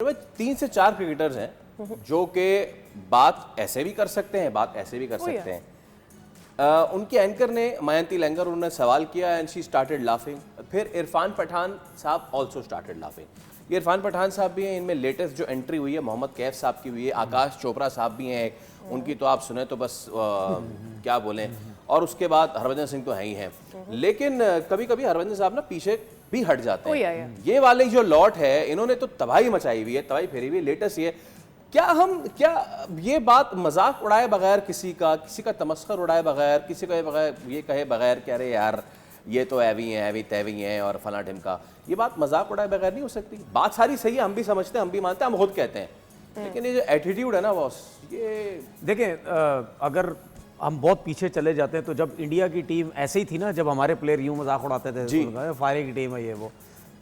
3 से 4 क्रिकेटर्स हैं जो कि बात ऐसे भी कर सकते हैं, बात ऐसे भी कर सकते हैं। उनके एंकर ने मयंती लंगर, उन्होंने सवाल किया एंड शी स्टार्टेड लाफिंग। फिर इरफान पठान साहब ऑल्सो स्टार्टेड लाफिंग। ये इरफान पठान साहब भी हैं, इनमें लेटेस्ट जो एंट्री हुई है मोहम्मद कैफ साहब की हुई है, आकाश चोपड़ा साहब भी हैं, उनकी तो आप सुने तो बस क्या बोलें। और उसके बाद हरभजन सिंह तो हैं ही हैं, लेकिन कभी कभी हरभजन साहब ना पीछे भी हट जाते हैं। ये वाले जो लॉट है, इन्होंने तो तबाही मचाई हुई है, तबाही फेरी हुई है। लेटेस्ट ये क्या ये बात मजाक उड़ाए बगैर, किसी का तमस्खर उड़ाए बगैर, किसी को ये कहे बगैर कि अरे यार ये तो ऐवी हैं, ऐवी तैवी हैं और फला ढिमका, ये बात मजाक उड़ाए बगैर नहीं हो सकती। बात सारी सही है, हम भी समझते हैं, हम भी मानते हैं, हम खुद कहते हैं, लेकिन ये जो एटीट्यूड है ना बॉस, ये देखें, अगर हम बहुत पीछे चले जाते हैं तो जब इंडिया की टीम ऐसे ही थी ना, जब हमारे प्लेयर यूं मजाक उड़ाते थे, फायरे की टीम है ये वो,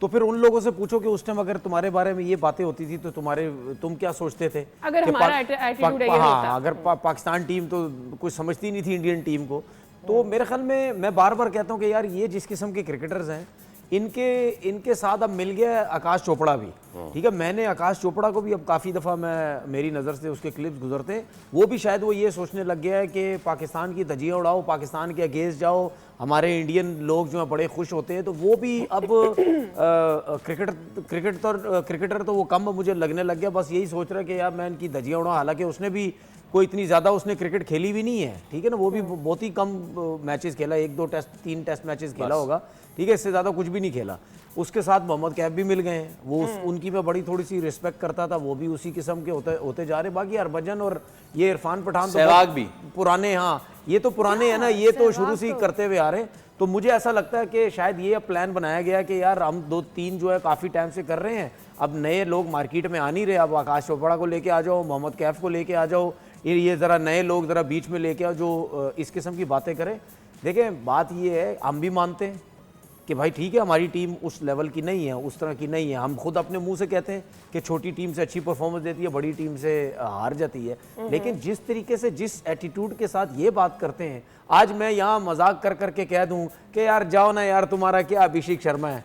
तो फिर उन लोगों से पूछो कि उस टाइम अगर तुम्हारे बारे में ये बातें होती थी तो तुम क्या सोचते थे? अगर हमारा एटीट्यूड है, हाँ, अगर पाकिस्तान टीम तो कुछ समझती नहीं थी इंडियन टीम को, तो मेरे ख्याल में मैं बार बार कहता हूँ कि यार ये जिस किस्म के क्रिकेटर्स हैं, इनके साथ अब मिल गया आकाश चोपड़ा भी। ठीक है, मैंने आकाश चोपड़ा को भी अब काफ़ी दफ़ा मेरी नज़र से उसके क्लिप्स गुजरते हैं, वो भी शायद वो ये सोचने लग गया है कि पाकिस्तान की धज्जियाँ उड़ाओ, पाकिस्तान के अगेंस्ट जाओ, हमारे इंडियन लोग जो हैं बड़े खुश होते हैं, तो वो भी अब क्रिकेटर तो वो कम मुझे लगने लग गया, बस यही सोच रहा है कि यार मैं इनकी धज्जियाँ उड़ाऊँ। हालांकि उसने भी कोई इतनी ज़्यादा उसने क्रिकेट खेली भी नहीं है, ठीक है ना, वो भी बहुत ही कम मैचेस खेला, 1-2 टेस्ट 3 टेस्ट मैचेस खेला होगा, ठीक है, इससे ज़्यादा कुछ भी नहीं खेला। उसके साथ मोहम्मद कैफ भी मिल गए हैं, वो उनकी मैं बड़ी थोड़ी सी रिस्पेक्ट करता था, वो भी उसी किस्म के होते जा रहे। बाकी हरभजन और ये इरफान पठान तो सहवाग भी पुराने, हाँ ये तो पुराने हैं ना, ये तो शुरू से ही करते हुए आ रहे हैं। तो मुझे ऐसा लगता है कि शायद ये प्लान बनाया गया कि यार हम 2-3 जो है काफ़ी टाइम से कर रहे हैं, अब नए लोग मार्केट में आ नहीं रहे, अब आकाश चोपड़ा को लेके आ जाओ, मोहम्मद कैफ को लेके आ जाओ, ये ज़रा नए लोग ज़रा बीच में लेके आओ जो इस किस्म की बातें करें। देखें, बात ये है, हम भी मानते हैं कि भाई ठीक है, हमारी टीम उस लेवल की नहीं है, उस तरह की नहीं है। हम खुद अपने मुंह से कहते हैं कि छोटी टीम से अच्छी परफॉर्मेंस देती है, बड़ी टीम से हार जाती है, लेकिन जिस तरीके से, जिस एटीट्यूड के साथ ये बात करते हैं, आज मैं यहाँ मजाक कर करके कह दूं कि यार जाओ ना यार, तुम्हारा क्या अभिषेक शर्मा है,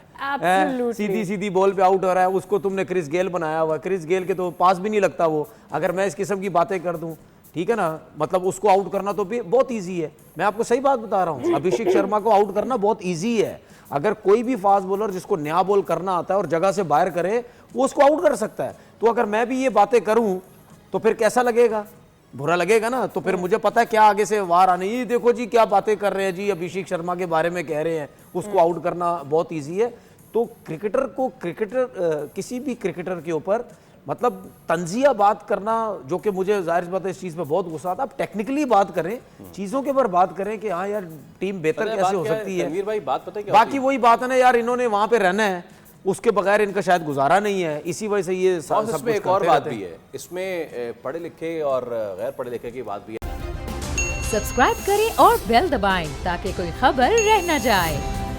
सीधी सीधी बॉल पे आउट हो रहा है, उसको तुमने क्रिस गेल बनाया हुआ, क्रिस गेल के तो पास भी नहीं लगता वो, अगर मैं इस किस्म की बातें कर दूं, ठीक है ना, मतलब उसको आउट करना तो भी बहुत ईजी है। मैं आपको सही बात बता रहा हूँ, अभिषेक शर्मा को आउट करना बहुत ईजी है। अगर कोई भी फास्ट बॉलर जिसको नया बॉल करना आता है और जगह से बाहर करे, वो उसको आउट कर सकता है। तो अगर मैं भी ये बातें करूं तो फिर कैसा लगेगा? बुरा लगेगा ना। तो फिर मुझे पता है क्या आगे से वार आने, ये देखो जी क्या बातें कर रहे हैं जी, अभिषेक शर्मा के बारे में कह रहे हैं, उसको आउट करना बहुत ईजी है। तो किसी भी क्रिकेटर के ऊपर मतलब तंजिया बात करना, जो कि मुझे जाहिर बात है इस चीज़ पे बहुत गुस्सा आता है। आप टेक्निकली बात करें, चीज़ों के ऊपर बात करें कि हाँ यार टीम बेहतर कैसे हो सकती है। तनवीर भाई बात पता है क्या, बाकी वही बात है ना यार, इन्होंने वहाँ पे रहना है, उसके बगैर इनका शायद गुजारा नहीं है, इसी वजह से ये सब कुछ इसमें एक और बात भी है, इसमें पढ़े लिखे और गैर पढ़े लिखे की बात भी है। सब्सक्राइब करें और बेल दबाएं ताकि कोई खबर रह न जाए।